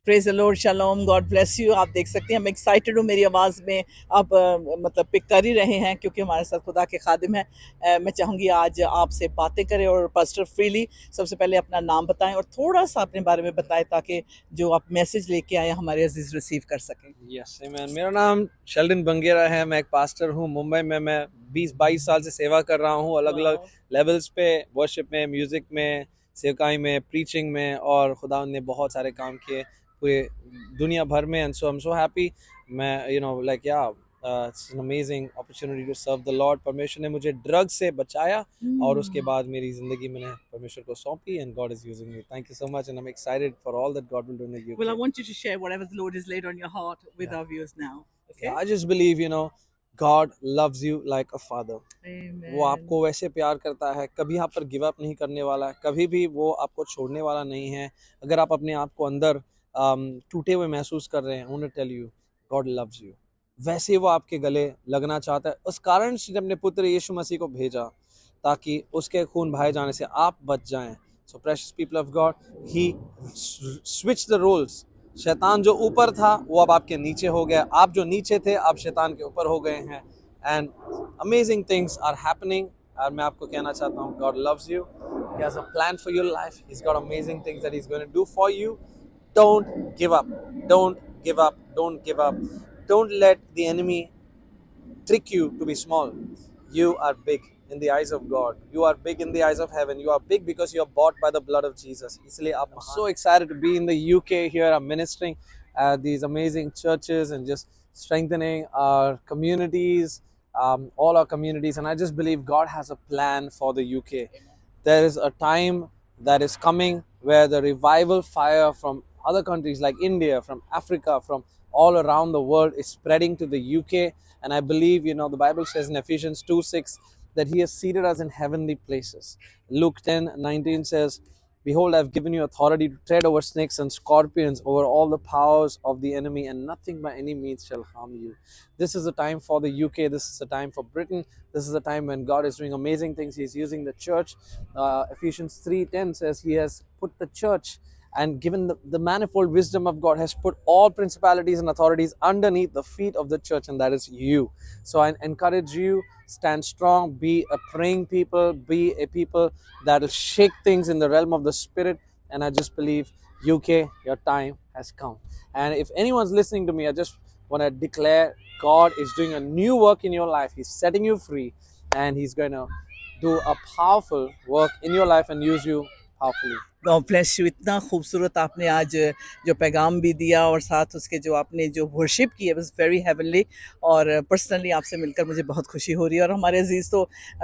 Praise the Lord, shalom, God bless you. आप देख सकते हैं मैं एक्साइटेड हूँ, मेरी आवाज़ में आप मतलब पिक कर ही रहे हैं क्योंकि हमारे साथ खुदा के खादिम हैं। मैं चाहूँगी आज आपसे बातें करें और पास्टर फ्रीली सबसे पहले अपना नाम बताएं और थोड़ा सा अपने बारे में बताएं ताकि जो आप मैसेज लेके आए हमारे अजीज रिसीव कर सकें। यस आमीन। मेरा नाम शेल्डन बंगेरा है। मैं एक पास्टर हूँ। मुंबई में मैं 20-22 साल से सेवा कर रहा हूँ, अलग अलग लेवल्स पे, वर्शिप में, म्यूज़िक में, सेवकाई में, प्रीचिंग में, और खुदा ने बहुत सारे काम किए पूरे दुनिया भर में। And so I am so happy. मैं like it's an amazing opportunity to serve the Lord. परमेश्वर ने मुझे ड्रग से बचाया और उसके बाद मेरी ज़िंदगी मैंने परमेश्वर को सौंपी, and God is using me. Thank you so much, and I am excited for all that God will do in the UK. Well, I want you to share whatever the Lord has laid on your heart with Yeah. our viewers now. Okay? I just believe, God loves you like a father. Amen. वो आपको वैसे प्यार करता है, कभी आप पर give up नहीं करने वाला है, कभी भी वो आपको छोड़ने वाला नहीं है। अगर आप अपने आप को अंदर टूटे हुए महसूस कर रहे हैं, I want to tell you, God loves you. वैसे वो आपके गले लगना चाहता है। उस कारण से अपने पुत्र यीशु मसीह को भेजा ताकि उसके खून बहाए जाने से आप बच जाएं। So precious people of God, he switched the roles. शैतान जो ऊपर था वो अब आपके नीचे हो गया, आप जो नीचे थे आप शैतान के ऊपर हो गए हैं। And amazing things are happening. और मैं आपको कहना चाहता हूँ, God loves you, he has a plan for your life, he has got amazing things that he is going to do for you. Don't give up, don't give up, don't give up, don't let the enemy trick you to be small. You are big in the eyes of God. You are big in the eyes of heaven. You are big because you are bought by the blood of Jesus. इसलिए I'm so excited to be in the UK here. I'm ministering at these amazing churches and just strengthening our communities, all our communities. And I just believe God has a plan for the UK. There is a time that is coming where the revival fire from other countries like India, from Africa, from all around the world is spreading to the UK. And I believe, the Bible says in Ephesians 2:6 that he has seated us in heavenly places. Luke 10:19 says, behold, I've given you authority to tread over snakes and scorpions, over all the powers of the enemy, and nothing by any means shall harm you. This is the time for the UK. This is the time for Britain. This is the time when God is doing amazing things. He's using the church. Ephesians 3:10 says he has put the church and given the manifold wisdom of God, has put all principalities and authorities underneath the feet of the church, and that is you. So I encourage you, stand strong, be a praying people, be a people that will shake things in the realm of the spirit. And I just believe, UK, your time has come. And if anyone's listening to me, I just want to declare God is doing a new work in your life. He's setting you free, and he's going to do a powerful work in your life and use you powerfully. God bless you. इतना खूबसूरत आपने आज जो पैगाम भी दिया और साथ उसके जो आपने जो वर्शिप की है वाज वेरी हेवनली। और पर्सनली आपसे मिलकर मुझे बहुत खुशी हो रही है। और हमारे अजीज़ तो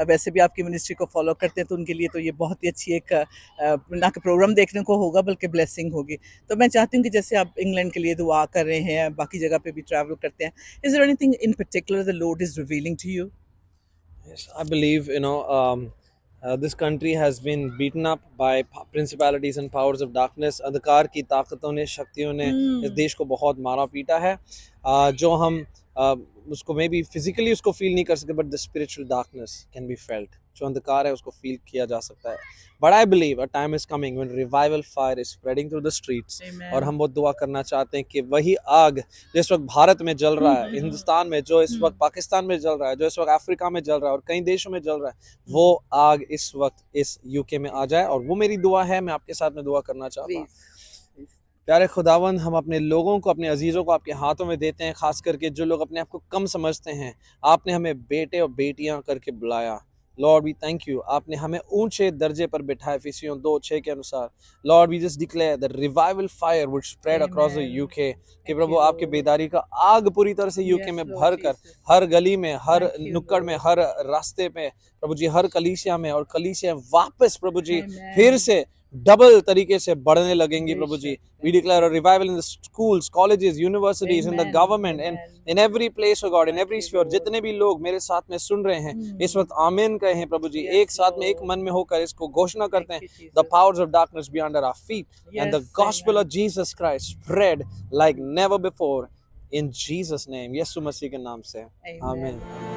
वैसे भी आपकी मिनिस्ट्री को फॉलो करते हैं तो उनके लिए तो ये बहुत ही अच्छी एक ना कि प्रोग्राम देखने को होगा बल्कि ब्लेसिंग होगी। तो मैं चाहती हूँ कि जैसे आप इंग्लैंड के लिए दुआ कर रहे हैं, बाकी जगह पे भी ट्रैवल करते हैं, is there anything in particular the Lord is revealing to you? Yes, I believe, this country has been beaten up by principalities and powers of darkness. अंधकार की ताकतों ने, शक्तियों ने इस देश को बहुत मारा पीटा है। जो हम उसको मे बी फिजिकली उसको फील नहीं कर सकते, but the spiritual darkness can be felt. जो अंधकार है उसको फील किया जा सकता है। But I believe a time is coming when revival fire is spreading through the streets. और हम वो दुआ करना चाहते हैं कि वही आग जिस वक्त भारत में जल रहा है, हिंदुस्तान में जो इस वक्त पाकिस्तान में जल रहा है, जो इस वक्त अफ्रीका में जल रहा है और कई देशों में जल रहा है, वो आग इस वक्त इस यूके में आ जाए। और वो मेरी दुआ है, मैं आपके साथ में दुआ करना चाहता हूँ। प्यारे खुदावंद, हम अपने लोगों को, अपने अजीज़ों को आपके हाथों में देते हैं, खास करके जो लोग अपने आप को कम समझते हैं। आपने हमें बेटे और बेटियां करके बुलाया। लॉर्ड वी थैंक यू, आपने हमें ऊंचे दर्जे पर बिठाया इफिसियों 2:6 के अनुसार। Lord we just declare the revival fire would spread across the UK. कि प्रभु आपके बेदारी का आग पूरी तरह से यूके में भर कर हर गली में, हर नुक्कड़ में, हर रास्ते में प्रभु जी, हर कलीसिया में, और कलीसिया वापस प्रभु जी फिर से डबल तरीके से बढ़ने लगेंगी प्रभु ji. We declare a revival in the schools, colleges, universities, in the government, and in every place of God, in every sphere. जितने भी लोग मेरे साथ में सुन रहे हैं इस वक्त आमीन कहें प्रभु जी, एक साथ में एक मन में होकर इसको घोषणा करते हैं, the powers of darkness be under our feet and the gospel of Jesus Christ spread like never before in Jesus name. Yeshu Masih के नाम से आमीन।